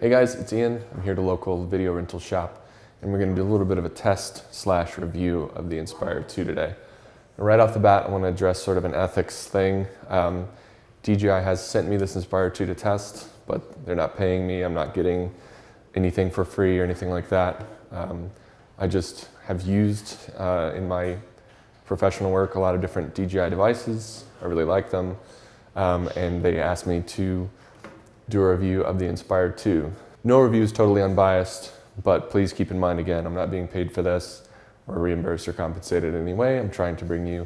Hey guys, it's Ian. I'm here at a local video rental shop, and we're going to do a little bit of a test/review of the Inspire 2 today. And right off the bat, I want to address sort of an ethics thing. DJI has sent me this Inspire 2 to test, but they're not paying me. I'm not getting anything for free or anything like that. I just have used in my professional work a lot of different DJI devices. I really like them, and they asked me to do a review of the Inspire 2. No review is totally unbiased, but please keep in mind, again, I'm not being paid for this or reimbursed or compensated in any way. I'm trying to bring you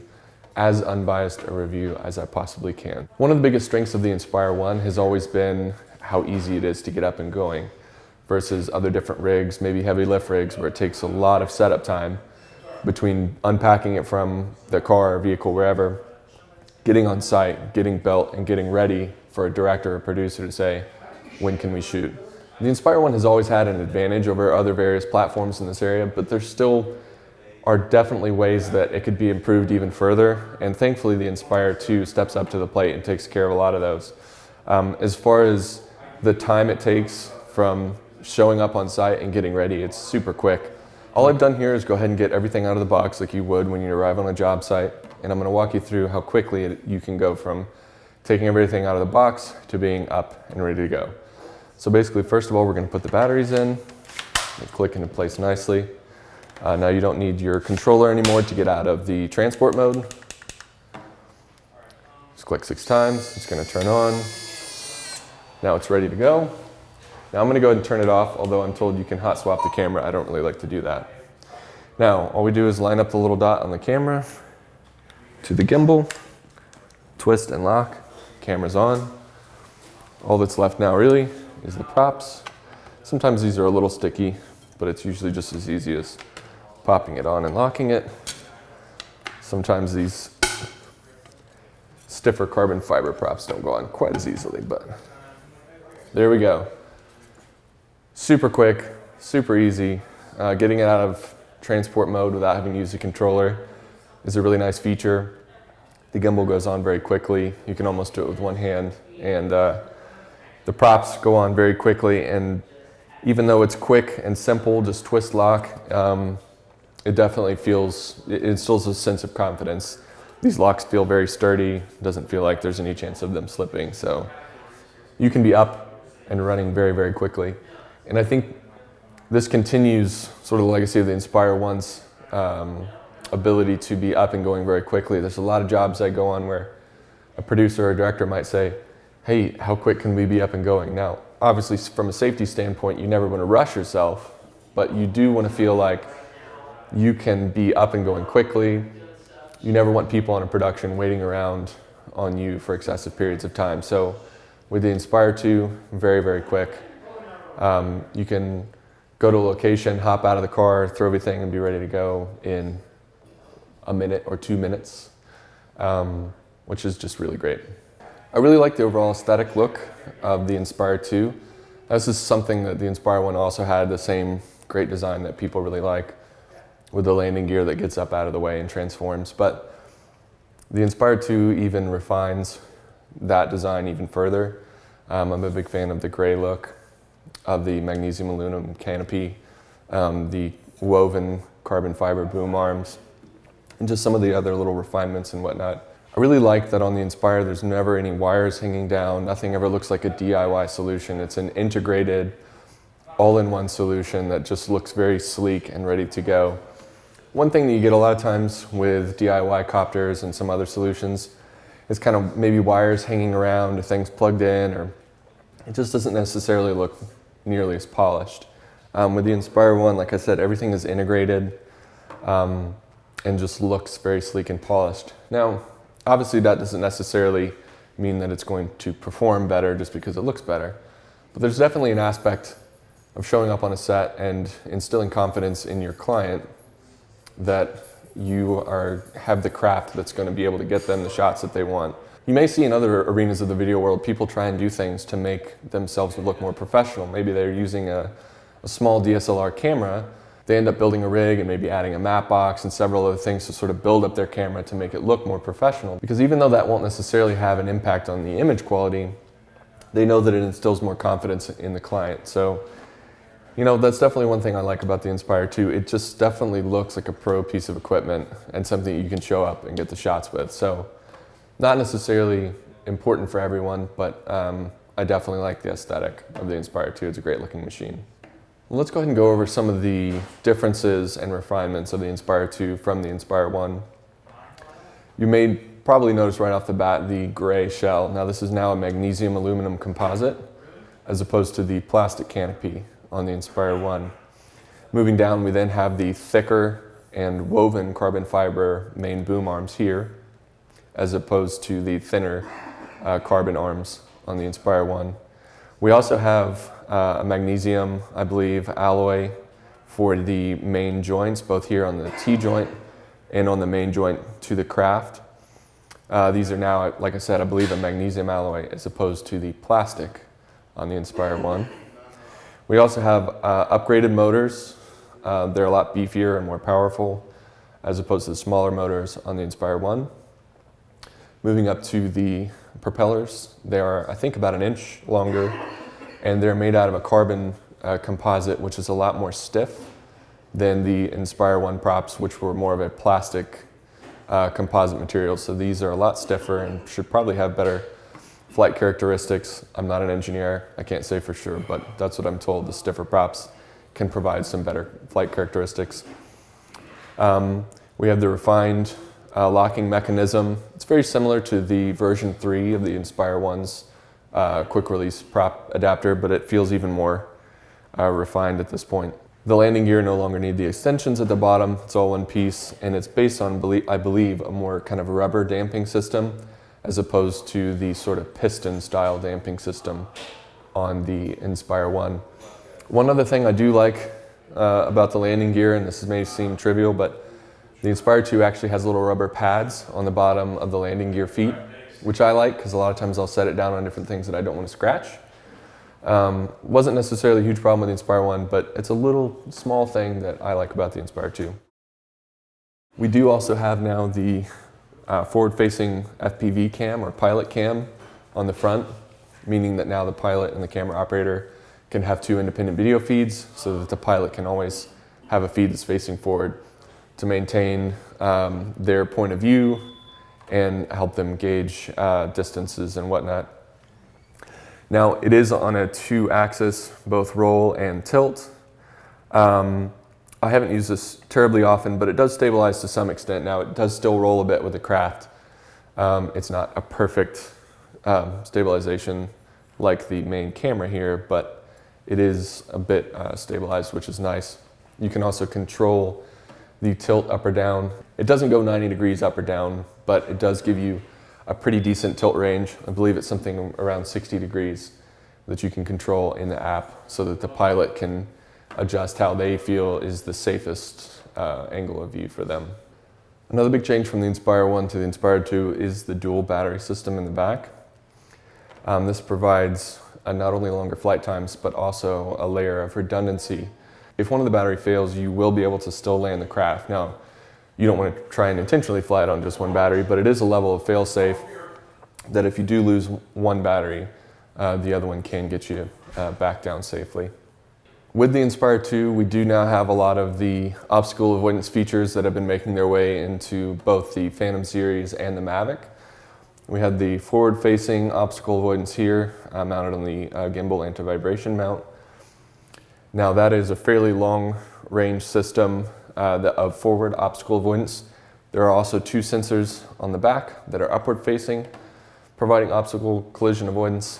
as unbiased a review as I possibly can. One of the biggest strengths of the Inspire 1 has always been how easy it is to get up and going versus other different rigs, maybe heavy lift rigs, where it takes a lot of setup time between unpacking it from the car or vehicle, wherever, getting on site, getting built, and getting ready for a director or producer to say, when can we shoot? The Inspire 1 has always had an advantage over other various platforms in this area, but there still are definitely ways that it could be improved even further, and thankfully the Inspire 2 steps up to the plate and takes care of a lot of those. As far as the time it takes from showing up on site and getting ready, it's super quick. All I've done here is go ahead and get everything out of the box like you would when you arrive on a job site, and I'm going to walk you through how quickly you can go from taking everything out of the box to being up and ready to go. So basically, first of all, we're going to put the batteries in. They click into place nicely. Now you don't need your controller anymore to get out of the transport mode. Just click 6 times. It's going to turn on. Now it's ready to go. Now I'm going to go ahead and turn it off, although I'm told you can hot swap the camera. I don't really like to do that. Now, all we do is line up the little dot on the camera to the gimbal, twist and lock. Camera's on. All that's left now really is the props. Sometimes these are a little sticky, but it's usually just as easy as popping it on and locking it. Sometimes these stiffer carbon fiber props don't go on quite as easily, but there we go. Super quick, super easy. Getting it out of transport mode without having to use a controller is a really nice feature. The gimbal goes on very quickly. You can almost do it with one hand, and the props go on very quickly, and even though it's quick and simple, just twist lock, it definitely it instills a sense of confidence. These locks feel very sturdy. Doesn't feel like there's any chance of them slipping, so you can be up and running very, very quickly. And I think this continues sort of the legacy of the Inspire 1's ability to be up and going very quickly. There's a lot of jobs I go on where a producer or a director might say, hey, how quick can we be up and going? Now, obviously from a safety standpoint, you never want to rush yourself, but you do want to feel like you can be up and going quickly. You never want people on a production waiting around on you for excessive periods of time. So with the Inspire 2, very, very quick. You can go to a location, hop out of the car, throw everything, and be ready to go in a minute or 2 minutes, which is just really great. I really like the overall aesthetic look of the Inspire 2. This is something that the Inspire 1 also had, the same great design that people really like with the landing gear that gets up out of the way and transforms. But the Inspire 2 even refines that design even further. I'm a big fan of the gray look of the magnesium aluminum canopy, the woven carbon fiber boom arms, and just some of the other little refinements and whatnot. I really like that on the Inspire there's never any wires hanging down. Nothing ever looks like a DIY solution. It's an integrated, all-in-one solution that just looks very sleek and ready to go. One thing that you get a lot of times with DIY copters and some other solutions is kind of maybe wires hanging around or things plugged in, or it just doesn't necessarily look nearly as polished. With the Inspire 1, like I said, everything is integrated and just looks very sleek and polished. Now, obviously that doesn't necessarily mean that it's going to perform better just because it looks better, but there's definitely an aspect of showing up on a set and instilling confidence in your client that you have the craft that's going to be able to get them the shots that they want. You may see in other arenas of the video world, people try and do things to make themselves look more professional. Maybe they're using a small DSLR camera. They end up building a rig and maybe adding a matte box and several other things to sort of build up their camera to make it look more professional. Because even though that won't necessarily have an impact on the image quality, they know that it instills more confidence in the client. So, you know, that's definitely one thing I like about the Inspire 2. It just definitely looks like a pro piece of equipment and something you can show up and get the shots with. So, not necessarily important for everyone, but I definitely like the aesthetic of the Inspire 2. It's a great looking machine. Let's go ahead and go over some of the differences and refinements of the Inspire 2 from the Inspire 1. You may probably notice right off the bat the gray shell. Now this is now a magnesium aluminum composite as opposed to the plastic canopy on the Inspire 1. Moving down, we then have the thicker and woven carbon fiber main boom arms here as opposed to the thinner carbon arms on the Inspire 1. We also have a magnesium, I believe, alloy for the main joints, both here on the T-joint and on the main joint to the craft. These are now, like I said, I believe a magnesium alloy as opposed to the plastic on the Inspire 1. We also have upgraded motors. They're a lot beefier and more powerful as opposed to the smaller motors on the Inspire 1. Moving up to the propellers, they are, I think, about an inch longer, and they're made out of a carbon composite, which is a lot more stiff than the Inspire 1 props, which were more of a plastic composite material. So these are a lot stiffer and should probably have better flight characteristics. I'm not an engineer, I can't say for sure, but that's what I'm told. The stiffer props can provide some better flight characteristics. We have the refined locking mechanism. It's very similar to the version 3 of the Inspire 1's quick release prop adapter, but it feels even more refined at this point. The landing gear no longer need the extensions at the bottom. It's all one piece, and it's based on, I believe, a more kind of rubber damping system as opposed to the sort of piston style damping system on the Inspire 1. One other thing I do like about the landing gear, and this may seem trivial, but the Inspire 2 actually has little rubber pads on the bottom of the landing gear feet, which I like because a lot of times I'll set it down on different things that I don't want to scratch. Wasn't necessarily a huge problem with the Inspire 1, but it's a little small thing that I like about the Inspire 2. We do also have now the forward-facing FPV cam or pilot cam on the front, meaning that now the pilot and the camera operator can have two independent video feeds so that the pilot can always have a feed that's facing forward to maintain their point of view and help them gauge distances and whatnot. Now it is on a 2-axis, both roll and tilt. I haven't used this terribly often, but it does stabilize to some extent. Now it does still roll a bit with the craft. It's not a perfect stabilization like the main camera here, but it is a bit stabilized, which is nice. You can also control the tilt up or down. It doesn't go 90 degrees up or down, but it does give you a pretty decent tilt range. I believe it's something around 60 degrees that you can control in the app so that the pilot can adjust how they feel is the safest angle of view for them. Another big change from the Inspire 1 to the Inspire 2 is the dual battery system in the back. This provides not only longer flight times, but also a layer of redundancy. If one of the battery fails, you will be able to still land the craft. Now, you don't want to try and intentionally fly it on just one battery, but it is a level of fail-safe that if you do lose one battery, the other one can get you back down safely. With the Inspire 2, we do now have a lot of the obstacle avoidance features that have been making their way into both the Phantom series and the Mavic. We had the forward-facing obstacle avoidance here, mounted on the gimbal anti-vibration mount. Now that is a fairly long-range system of forward obstacle avoidance. There are also 2 sensors on the back that are upward-facing, providing obstacle collision avoidance.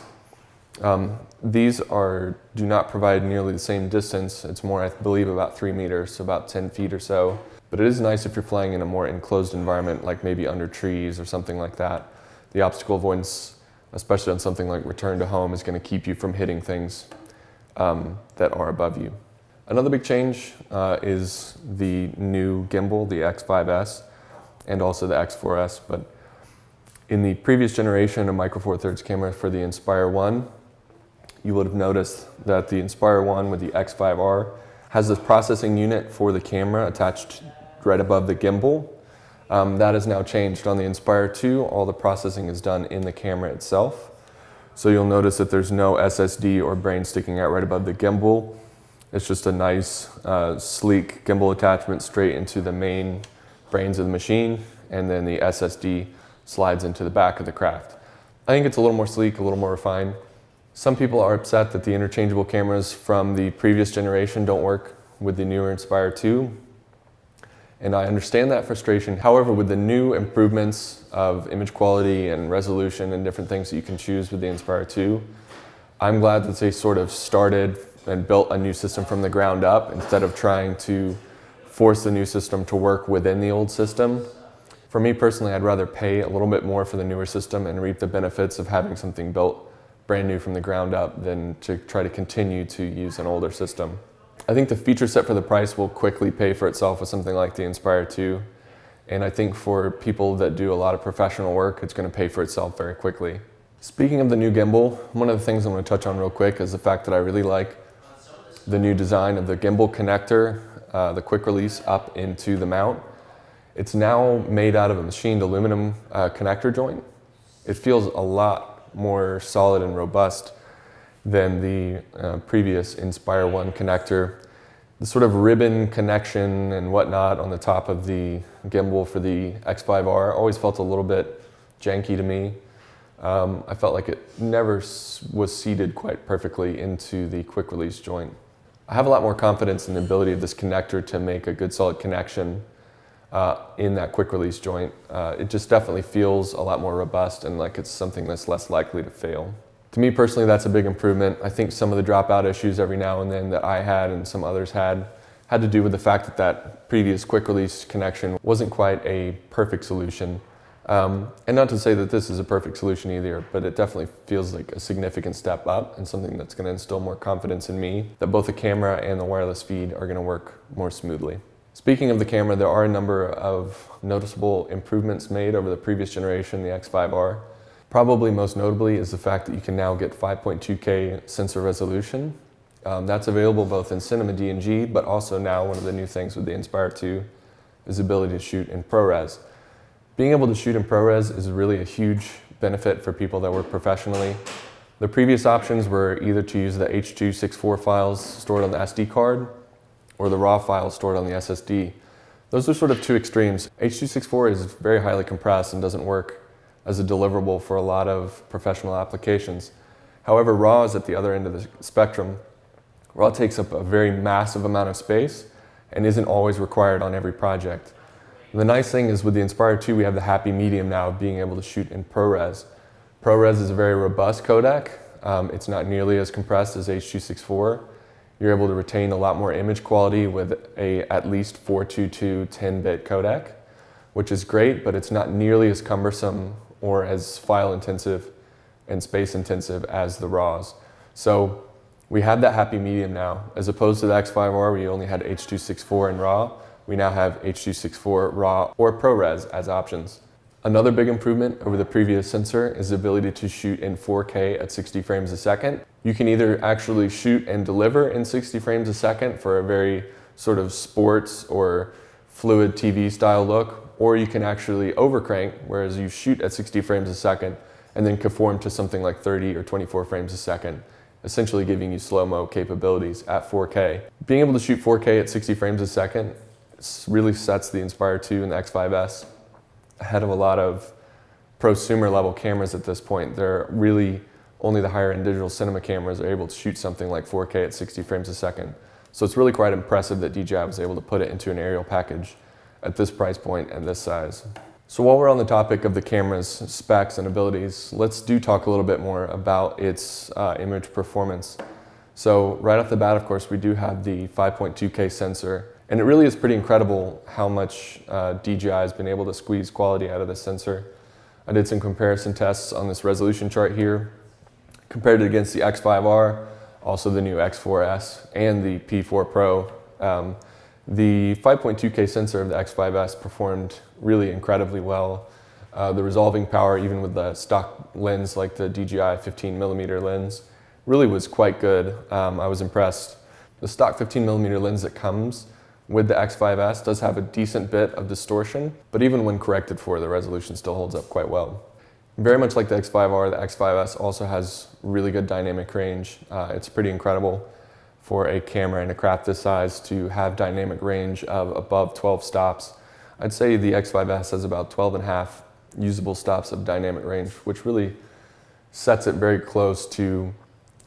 These do not provide nearly the same distance. It's more, I believe, about 3 meters, so about 10 feet or so. But it is nice if you're flying in a more enclosed environment, like maybe under trees or something like that. The obstacle avoidance, especially on something like return to home, is going to keep you from hitting things that are above you. Another big change is the new gimbal, the X5S, and also the X4S. But in the previous generation of Micro Four Thirds camera for the Inspire 1, you would have noticed that the Inspire 1 with the X5R has this processing unit for the camera attached right above the gimbal. That has now changed on the Inspire 2. All the processing is done in the camera itself. So you'll notice that there's no SSD or brain sticking out right above the gimbal. It's just a nice, sleek gimbal attachment straight into the main brains of the machine, and then the SSD slides into the back of the craft. I think it's a little more sleek, a little more refined. Some people are upset that the interchangeable cameras from the previous generation don't work with the newer Inspire 2, and I understand that frustration. However, with the new improvements of image quality and resolution and different things that you can choose with the Inspire 2, I'm glad that they sort of started and built a new system from the ground up instead of trying to force the new system to work within the old system. For me personally, I'd rather pay a little bit more for the newer system and reap the benefits of having something built brand new from the ground up than to try to continue to use an older system. I think the feature set for the price will quickly pay for itself with something like the Inspire 2. And I think for people that do a lot of professional work, it's going to pay for itself very quickly. Speaking of the new gimbal, one of the things I'm going to touch on real quick is the fact that I really like the new design of the gimbal connector, the quick release up into the mount. It's now made out of a machined aluminum connector joint. It feels a lot more solid and robust than the previous Inspire 1 connector. The sort of ribbon connection and whatnot on the top of the gimbal for the X5R always felt a little bit janky to me. I felt like it never was seated quite perfectly into the quick release joint. I have a lot more confidence in the ability of this connector to make a good solid connection in that quick release joint. It just definitely feels a lot more robust and like it's something that's less likely to fail. To me personally, that's a big improvement. I think some of the dropout issues every now and then that I had and some others had to do with the fact that that previous quick release connection wasn't quite a perfect solution. And not to say that this is a perfect solution either, but it definitely feels like a significant step up and something that's going to instill more confidence in me that both the camera and the wireless feed are going to work more smoothly. Speaking of the camera, there are a number of noticeable improvements made over the previous generation, the X5R. Probably most notably is the fact that you can now get 5.2K sensor resolution. That's available both in Cinema DNG, but also now one of the new things with the Inspire 2 is the ability to shoot in ProRes. Being able to shoot in ProRes is really a huge benefit for people that work professionally. The previous options were either to use the H.264 files stored on the SD card or the RAW files stored on the SSD. Those are sort of two extremes. H.264 is very highly compressed and doesn't work as a deliverable for a lot of professional applications. However, RAW is at the other end of the spectrum. RAW takes up a very massive amount of space and isn't always required on every project. The nice thing is with the Inspire 2, we have the happy medium now of being able to shoot in ProRes. ProRes is a very robust codec. It's not nearly as compressed as H.264. You're able to retain a lot more image quality with a at least 422 10-bit codec, which is great, but it's not nearly as cumbersome or as file intensive and space intensive as the RAWs. So we have that happy medium now. As opposed to the X5R, we only had H.264 and RAW. We now have H.264, RAW, or ProRes as options. Another big improvement over the previous sensor is the ability to shoot in 4K at 60 frames a second. You can either actually shoot and deliver in 60 frames a second for a very sort of sports or fluid TV style look, or you can actually overcrank, whereas you shoot at 60 frames a second and then conform to something like 30 or 24 frames a second, essentially giving you Slo-Mo capabilities at 4K. Being able to shoot 4K at 60 frames a second really sets the Inspire 2 and the X5S ahead of a lot of prosumer level cameras at this point. They're really only the higher end digital cinema cameras are able to shoot something like 4K at 60 frames a second. So it's really quite impressive that DJI was able to put it into an aerial package at this price point and this size. So while we're on the topic of the camera's specs and abilities, let's talk a little bit more about its image performance. So right off the bat, of course, we do have the 5.2K sensor. And it really is pretty incredible how much DJI has been able to squeeze quality out of this sensor. I did some comparison tests on this resolution chart here, compared it against the X5R, also the new X4S, and the P4 Pro. The 5.2K sensor of the X5S performed really incredibly well. The resolving power, even with the stock lens like the DJI 15mm lens, really was quite good. I was impressed. The stock 15mm lens that comes with the X5S does have a decent bit of distortion, but even when corrected for, the resolution still holds up quite well. Very much like the X5R, the X5S also has really good dynamic range. It's pretty incredible for a camera and a craft this size to have dynamic range of above 12 stops. I'd say the X5S has about 12 and a half usable stops of dynamic range, which really sets it very close to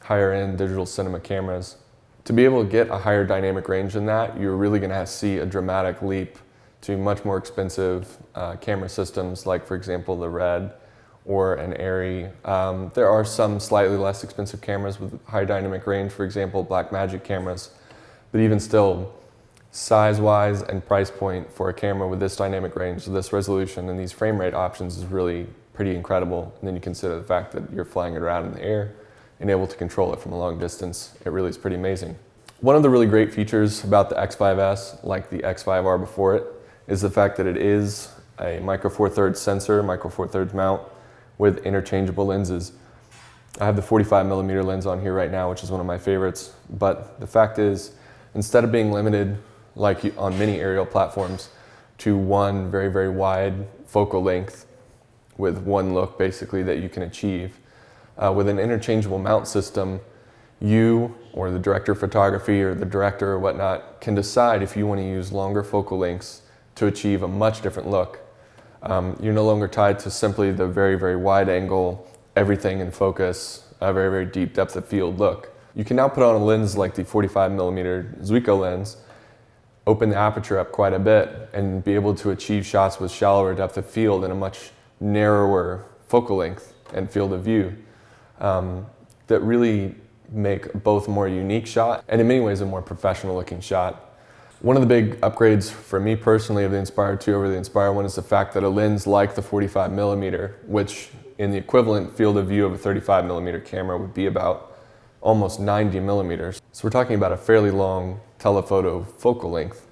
higher end digital cinema cameras. To be able to get a higher dynamic range than that, you're really going to see a dramatic leap to much more expensive camera systems, like for example the Red or an Arri. There are some slightly less expensive cameras with high dynamic range, for example Blackmagic cameras, but even still, size-wise and price point for a camera with this dynamic range, this resolution, and these frame rate options is really pretty incredible. And then you consider the fact that you're flying it around in the air and able to control it from a long distance. It really is pretty amazing. One of the really great features about the X5S, like the X5R before it, is the fact that it is a micro four thirds sensor, micro four thirds mount with interchangeable lenses. I have the 45mm lens on here right now, which is one of my favorites. But the fact is, instead of being limited like on many aerial platforms to one very, very wide focal length with one look basically that you can achieve, with an interchangeable mount system, you or the director of photography or the director or whatnot can decide if you want to use longer focal lengths to achieve a much different look. You're no longer tied to simply the very, very wide angle, everything in focus, a very, very deep depth of field look. You can now put on a lens like the 45mm Zuiko lens, open the aperture up quite a bit, and be able to achieve shots with shallower depth of field and a much narrower focal length and field of view that really make both a more unique shot and in many ways a more professional looking shot. One of the big upgrades for me personally of the Inspire 2 over the Inspire 1 is the fact that a lens like the 45mm, which in the equivalent field of view of a 35mm camera would be about almost 90mm. So we're talking about a fairly long telephoto focal length.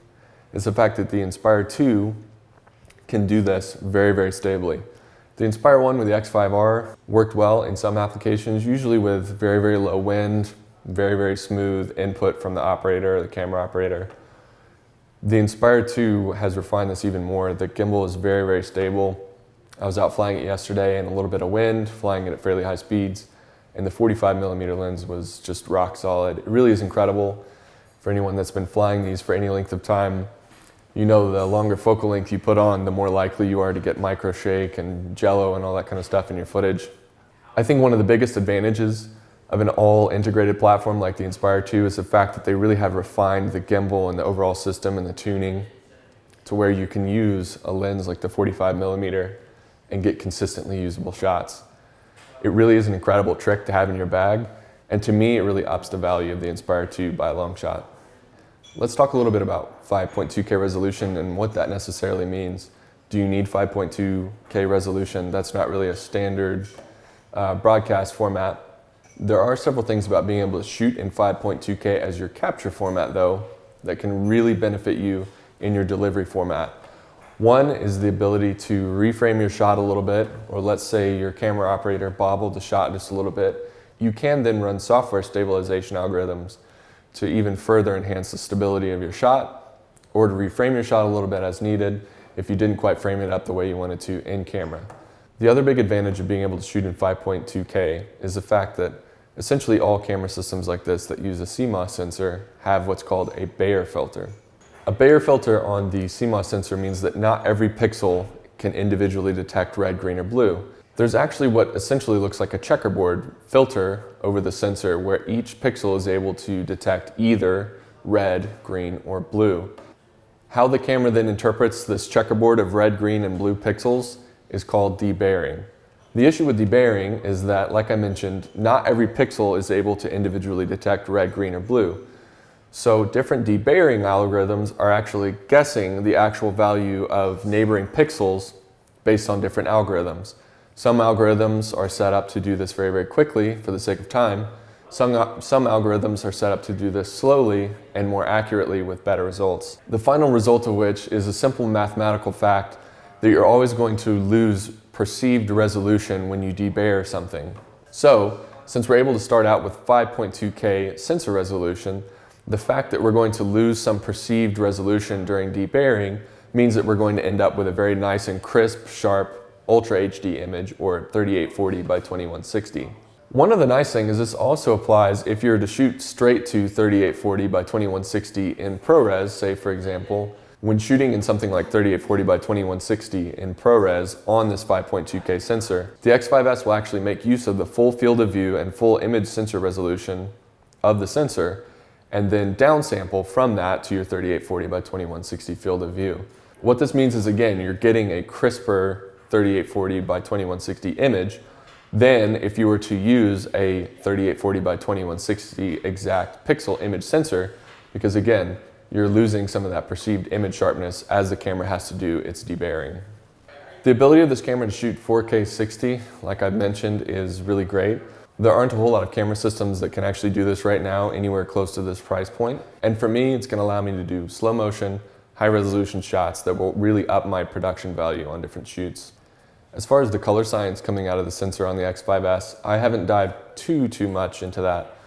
Is the fact that the Inspire 2 can do this very, very stably. The Inspire 1 with the X5R worked well in some applications, usually with very, very low wind, very, very smooth input from the operator or the camera operator. The Inspire 2 has refined this even more. The gimbal is very, very stable. I was out flying it yesterday in a little bit of wind, flying it at fairly high speeds, and the 45mm lens was just rock solid. It really is incredible. For anyone that's been flying these for any length of time, you know the longer focal length you put on, the more likely you are to get micro shake and jello and all that kind of stuff in your footage. I think one of the biggest advantages of an all integrated platform like the Inspire 2 is the fact that they really have refined the gimbal and the overall system and the tuning to where you can use a lens like the 45mm and get consistently usable shots. It really is an incredible trick to have in your bag, and to me it really ups the value of the Inspire 2 by a long shot. Let's talk a little bit about 5.2K resolution and what that necessarily means. Do you need 5.2K resolution? That's not really a standard broadcast format. There are several things about being able to shoot in 5.2K as your capture format though that can really benefit you in your delivery format. One is the ability to reframe your shot a little bit, or let's say your camera operator bobbled the shot just a little bit. You can then run software stabilization algorithms to even further enhance the stability of your shot, or to reframe your shot a little bit as needed if you didn't quite frame it up the way you wanted to in camera. The other big advantage of being able to shoot in 5.2K is the fact that essentially all camera systems like this that use a CMOS sensor have what's called a Bayer filter. A Bayer filter on the CMOS sensor means that not every pixel can individually detect red, green, or blue. There's actually what essentially looks like a checkerboard filter over the sensor where each pixel is able to detect either red, green, or blue. How the camera then interprets this checkerboard of red, green, and blue pixels is called debayering. The issue with debayering is that, like I mentioned, not every pixel is able to individually detect red, green, or blue. So different debayering algorithms are actually guessing the actual value of neighboring pixels based on different algorithms. Some algorithms are set up to do this very, very quickly for the sake of time. Some algorithms are set up to do this slowly and more accurately with better results. The final result of which is a simple mathematical fact that you're always going to lose perceived resolution when you debayer something. So, since we're able to start out with 5.2K sensor resolution, the fact that we're going to lose some perceived resolution during debayering means that we're going to end up with a very nice and crisp, sharp Ultra HD image or 3840 by 2160. One of the nice things is this also applies if you're to shoot straight to 3840 by 2160 in ProRes, say for example, when shooting in something like 3840 by 2160 in ProRes on this 5.2K sensor, the X5S will actually make use of the full field of view and full image sensor resolution of the sensor, and then downsample from that to your 3840 by 2160 field of view. What this means is, again, you're getting a crisper 3840 by 2160 image than if you were to use a 3840 by 2160 exact pixel image sensor, because again, you're losing some of that perceived image sharpness as the camera has to do its debayering. The ability of this camera to shoot 4K 60, like I've mentioned, is really great. There aren't a whole lot of camera systems that can actually do this right now anywhere close to this price point. And for me, it's gonna allow me to do slow motion, high resolution shots that will really up my production value on different shoots. As far as the color science coming out of the sensor on the X5S, I haven't dived too much into that.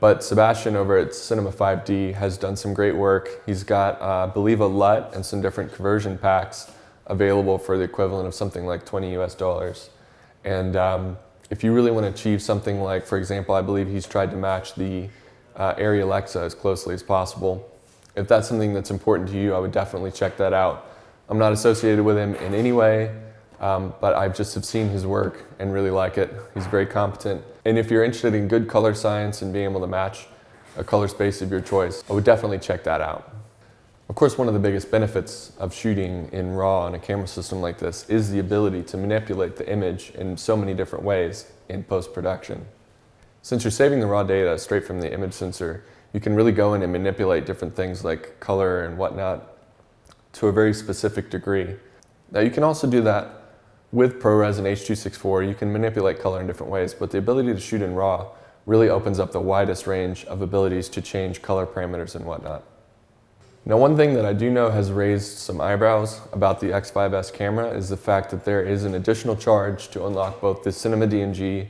But Sebastian over at Cinema 5D has done some great work. He's got, I believe, a LUT and some different conversion packs available for the equivalent of something like $20 US. And if you really want to achieve something like, for example, I believe he's tried to match the Arri Alexa as closely as possible. If that's something that's important to you, I would definitely check that out. I'm not associated with him in any way, but I just have seen his work and really like it. He's very competent. And if you're interested in good color science and being able to match a color space of your choice, I would definitely check that out. Of course, one of the biggest benefits of shooting in RAW on a camera system like this is the ability to manipulate the image in so many different ways in post-production. Since you're saving the raw data straight from the image sensor, you can really go in and manipulate different things like color and whatnot to a very specific degree. Now you can also do that with ProRes and H.264. You can manipulate color in different ways, but the ability to shoot in RAW really opens up the widest range of abilities to change color parameters and whatnot. Now, one thing that I do know has raised some eyebrows about the X5S camera is the fact that there is an additional charge to unlock both the Cinema DNG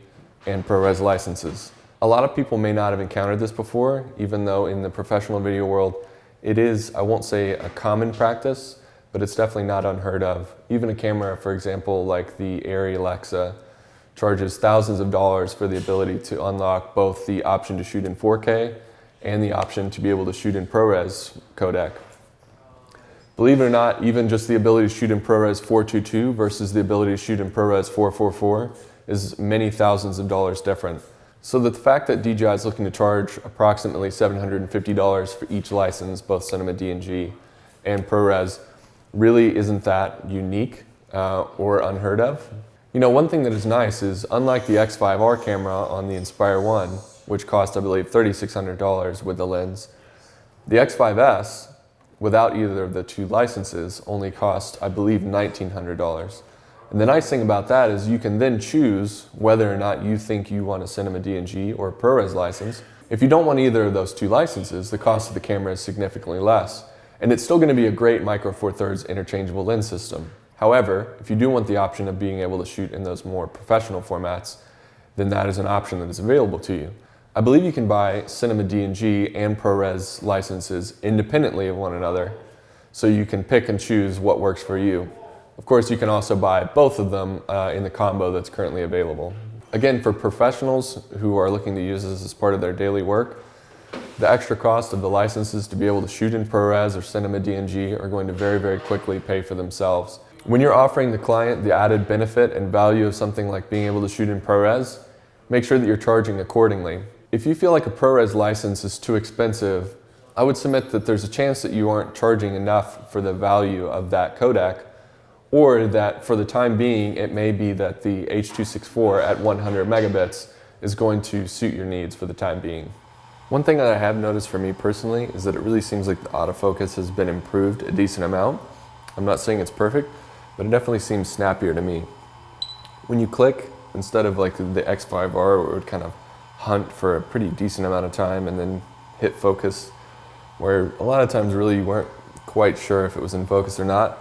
and ProRes licenses. A lot of people may not have encountered this before, even though in the professional video world, it is, I won't say a common practice, but it's definitely not unheard of. Even a camera, for example, like the Arri Alexa, charges thousands of dollars for the ability to unlock both the option to shoot in 4K and the option to be able to shoot in ProRes codec. Believe it or not, even just the ability to shoot in ProRes 422 versus the ability to shoot in ProRes 444 is many thousands of dollars different. So that the fact that DJI is looking to charge approximately $750 for each license, both Cinema DNG and ProRes, really isn't that unique or unheard of. You know, one thing that is nice is, unlike the X5R camera on the Inspire 1, which cost, I believe, $3,600 with the lens, the X5S, without either of the two licenses, only cost, I believe, $1,900. And the nice thing about that is you can then choose whether or not you think you want a Cinema DNG or ProRes license. If you don't want either of those two licenses, the cost of the camera is significantly less. And it's still going to be a great Micro Four Thirds interchangeable lens system. However, if you do want the option of being able to shoot in those more professional formats, then that is an option that is available to you. I believe you can buy Cinema DNG and ProRes licenses independently of one another, so you can pick and choose what works for you. Of course, you can also buy both of them in the combo that's currently available. Again, for professionals who are looking to use this as part of their daily work, the extra cost of the licenses to be able to shoot in ProRes or Cinema DNG are going to very, very quickly pay for themselves. When you're offering the client the added benefit and value of something like being able to shoot in ProRes, make sure that you're charging accordingly. If you feel like a ProRes license is too expensive, I would submit that there's a chance that you aren't charging enough for the value of that codec, or that for the time being, it may be that the H.264 at 100 megabits is going to suit your needs for the time being. One thing that I have noticed for me personally is that it really seems like the autofocus has been improved a decent amount. I'm not saying it's perfect, but it definitely seems snappier to me. When you click, instead of like the X5R where it would kind of hunt for a pretty decent amount of time and then hit focus, where a lot of times really you weren't quite sure if it was in focus or not.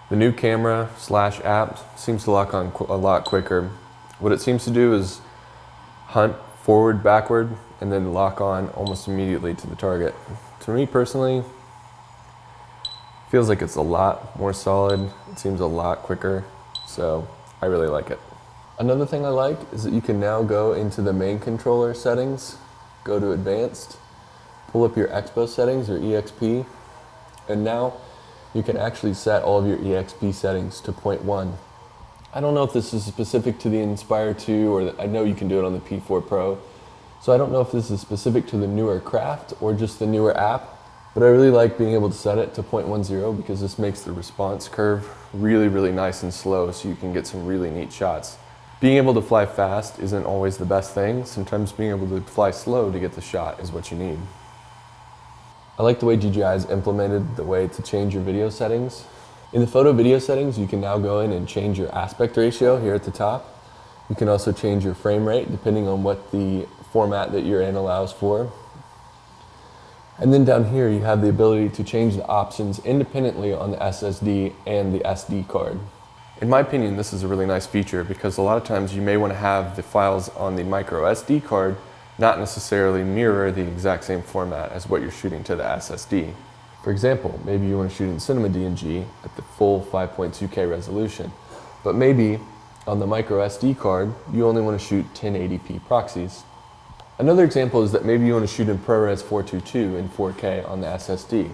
The new camera / app seems to lock on a lot quicker. What it seems to do is hunt forward, backward, and then lock on almost immediately to the target. To me personally, it Feels like it's a lot more solid. It seems a lot quicker, so I really like it. Another thing I like is that you can now go into the main controller settings, go to advanced, pull up your expo settings or EXP, and now you can actually set all of your EXP settings to 0.1. I don't know if this is specific to the Inspire 2, or I know you can do it on the P4 Pro, so I don't know if this is specific to the newer Craft or just the newer app, but I really like being able to set it to 0.10 because this makes the response curve really, really nice and slow, so you can get some really neat shots. Being able to fly fast isn't always the best thing. Sometimes being able to fly slow to get the shot is what you need. I like the way DJI has implemented the way to change your video settings. In the photo video settings, you can now go in and change your aspect ratio here at the top. You can also change your frame rate depending on what the format that you're in allows for. And then down here, you have the ability to change the options independently on the SSD and the SD card. In my opinion, this is a really nice feature because a lot of times you may want to have the files on the micro SD card not necessarily mirror the exact same format as what you're shooting to the SSD. For example, maybe you want to shoot in Cinema DNG at the full 5.2K resolution, but maybe on the micro SD card, you only want to shoot 1080p proxies. Another example is that maybe you want to shoot in ProRes 422 in 4K on the SSD,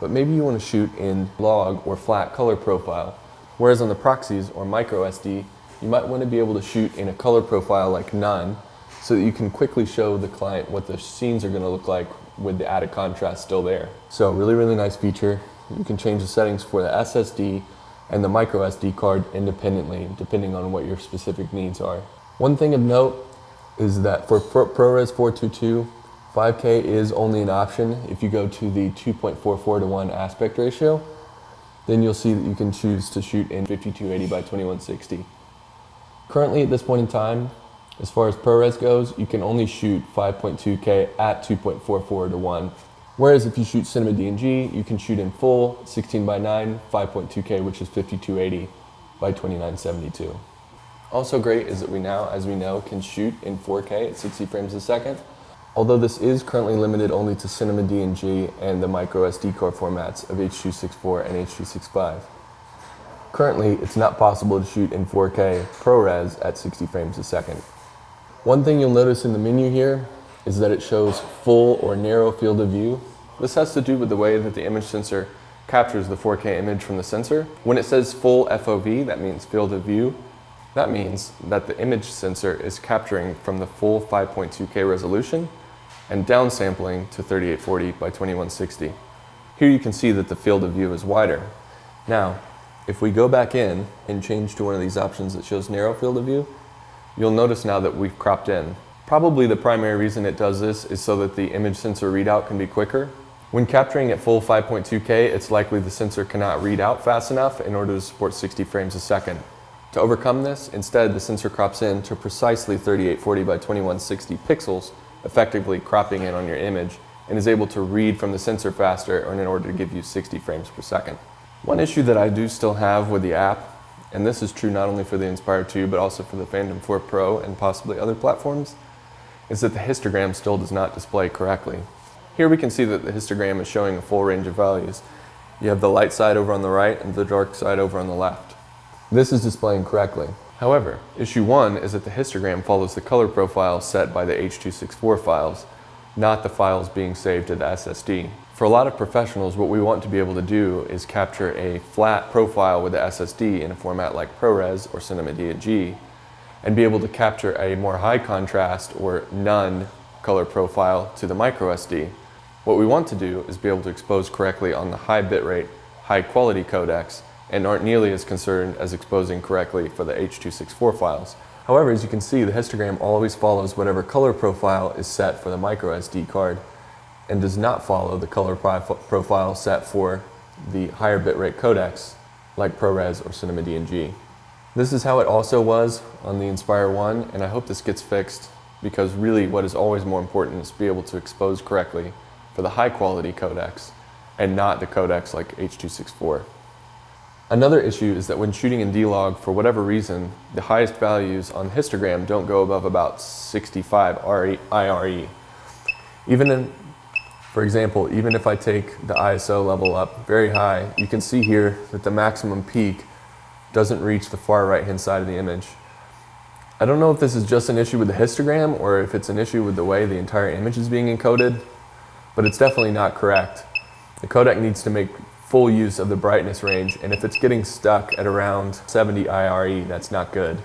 but maybe you want to shoot in log or flat color profile. Whereas on the proxies or micro SD, you might want to be able to shoot in a color profile like none so that you can quickly show the client what the scenes are going to look like with the added contrast still there. So really, really nice feature. You can change the settings for the SSD and the micro SD card independently, depending on what your specific needs are. One thing of note is that for ProRes 422, 5K is only an option if you go to the 2.44:1 aspect ratio. Then you'll see that you can choose to shoot in 5280 by 2160. Currently at this point in time, as far as ProRes goes, you can only shoot 5.2K at 2.44:1. Whereas if you shoot Cinema DNG, you can shoot in full 16:9, 5.2K, which is 5280 by 2972. Also great is that we now, as we know, can shoot in 4K at 60 frames a second. Although this is currently limited only to Cinema DNG and the micro SD card formats of H.264 and H.265. Currently, it's not possible to shoot in 4K ProRes at 60 frames a second. One thing you'll notice in the menu here is that it shows full or narrow field of view. This has to do with the way that the image sensor captures the 4K image from the sensor. When it says full FOV, that means field of view. That means that the image sensor is capturing from the full 5.2K resolution and downsampling to 3840 by 2160. Here you can see that the field of view is wider. Now, if we go back in and change to one of these options that shows narrow field of view, you'll notice now that we've cropped in. Probably the primary reason it does this is so that the image sensor readout can be quicker. When capturing at full 5.2K, it's likely the sensor cannot read out fast enough in order to support 60 frames a second. To overcome this, instead the sensor crops in to precisely 3840 by 2160 pixels, effectively cropping in on your image, and is able to read from the sensor faster in order to give you 60 frames per second. One issue that I do still have with the app, and this is true not only for the Inspire 2 but also for the Phantom 4 Pro and possibly other platforms, is that the histogram still does not display correctly. Here we can see that the histogram is showing a full range of values. You have the light side over on the right and the dark side over on the left. This is displaying correctly. However, issue 1 is that the histogram follows the color profile set by the H.264 files, not the files being saved to the SSD. For a lot of professionals, what we want to be able to do is capture a flat profile with the SSD in a format like ProRes or Cinema DNG, and be able to capture a more high contrast or none color profile to the micro SD. What we want to do is be able to expose correctly on the high bitrate, high quality codecs, and aren't nearly as concerned as exposing correctly for the H.264 files. However, as you can see, the histogram always follows whatever color profile is set for the micro SD card and does not follow the color profile set for the higher bitrate codecs like ProRes or Cinema DNG. This is how it also was on the Inspire 1, and I hope this gets fixed because really what is always more important is to be able to expose correctly for the high quality codecs and not the codecs like H.264. Another issue is that when shooting in D-Log, for whatever reason, the highest values on histogram don't go above about 65 IRE. Even For example, even if I take the ISO level up very high, you can see here that the maximum peak doesn't reach the far right-hand side of the image. I don't know if this is just an issue with the histogram or if it's an issue with the way the entire image is being encoded, but it's definitely not correct. The codec needs to make full use of the brightness range, and if it's getting stuck at around 70 IRE, that's not good.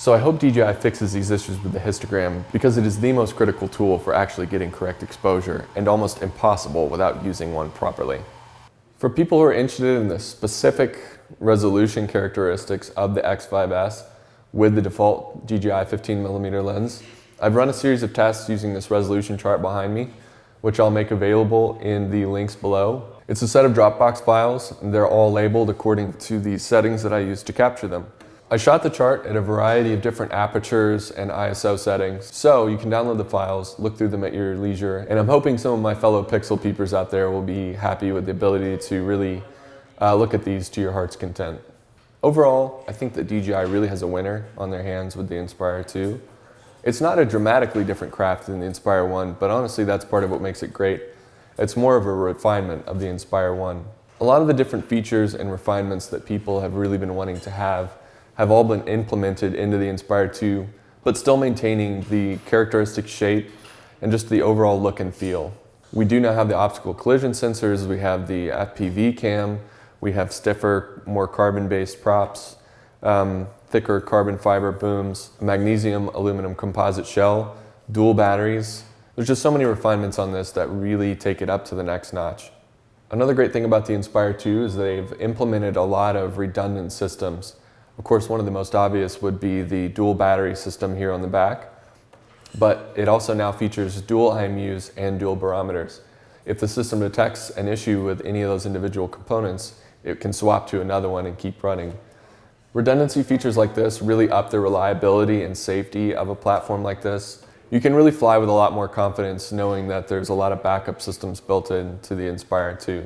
So I hope DJI fixes these issues with the histogram because it is the most critical tool for actually getting correct exposure and almost impossible without using one properly. For people who are interested in the specific resolution characteristics of the X5S with the default DJI 15mm lens, I've run a series of tests using this resolution chart behind me, which I'll make available in the links below. It's a set of Dropbox files, and they're all labeled according to the settings that I use to capture them. I shot the chart at a variety of different apertures and ISO settings, so you can download the files, look through them at your leisure, and I'm hoping some of my fellow pixel peepers out there will be happy with the ability to really look at these to your heart's content. Overall, I think that DJI really has a winner on their hands with the Inspire 2. It's not a dramatically different craft than the Inspire 1, but honestly that's part of what makes it great. It's more of a refinement of the Inspire 1. A lot of the different features and refinements that people have really been wanting to have all been implemented into the Inspire 2, but still maintaining the characteristic shape and just the overall look and feel. We do now have the optical collision sensors, we have the FPV cam, we have stiffer, more carbon-based props, thicker carbon fiber booms, magnesium aluminum composite shell, dual batteries. There's just so many refinements on this that really take it up to the next notch. Another great thing about the Inspire 2 is they've implemented a lot of redundant systems. Of course, one of the most obvious would be the dual battery system here on the back, but it also now features dual IMUs and dual barometers. If the system detects an issue with any of those individual components, it can swap to another one and keep running. Redundancy features like this really up the reliability and safety of a platform like this. You can really fly with a lot more confidence knowing that there's a lot of backup systems built into the Inspire 2.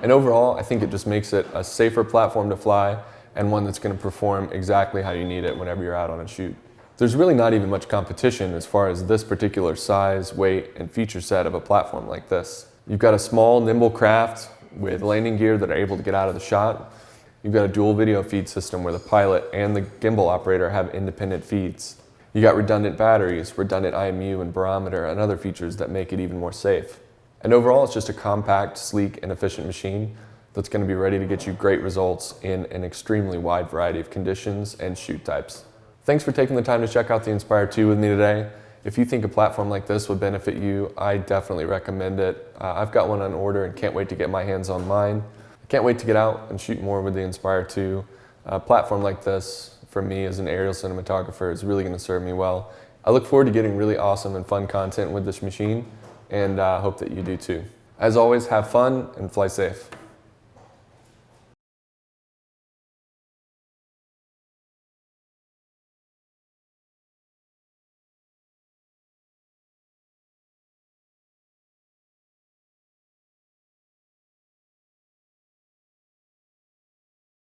And overall, I think it just makes it a safer platform to fly and one that's going to perform exactly how you need it whenever you're out on a shoot. There's really not even much competition as far as this particular size, weight, and feature set of a platform like this. You've got a small, nimble craft with landing gear that are able to get out of the shot. You've got a dual video feed system where the pilot and the gimbal operator have independent feeds. You got redundant batteries, redundant IMU and barometer, and other features that make it even more safe. And overall, it's just a compact, sleek, and efficient machine that's going to be ready to get you great results in an extremely wide variety of conditions and shoot types. Thanks for taking the time to check out the Inspire 2 with me today. If you think a platform like this would benefit you, I definitely recommend it. I've got one on order and can't wait to get my hands on mine. I can't wait to get out and shoot more with the Inspire 2. A platform like this, for me as an aerial cinematographer, is really going to serve me well. I look forward to getting really awesome and fun content with this machine, and hope that you do too. As always, have fun and fly safe.